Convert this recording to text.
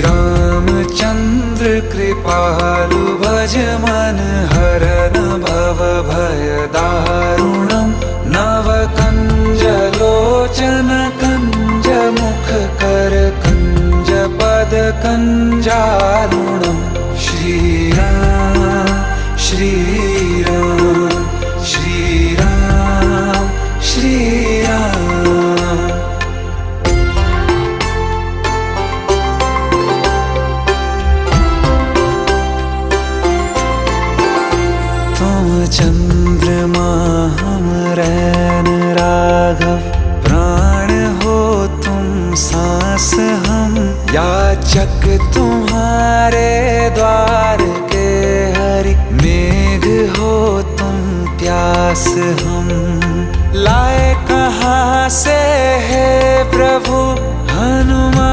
रामचंद्र कृपालु भज मन हरन भव भय दारुणम नव कंज लोचन कंज मुख कर कंज पद कंजारुणम श्रीराम श्रीराम श्रीराम श्रीराम। तुम चंद्रमा हम रैन राघव, प्राण हो तुम सांस हम याचक तुम्हारे द्वार के हरि, मेघ हो तुम प्यास हम लाए कहाँ से है प्रभु हनुमान।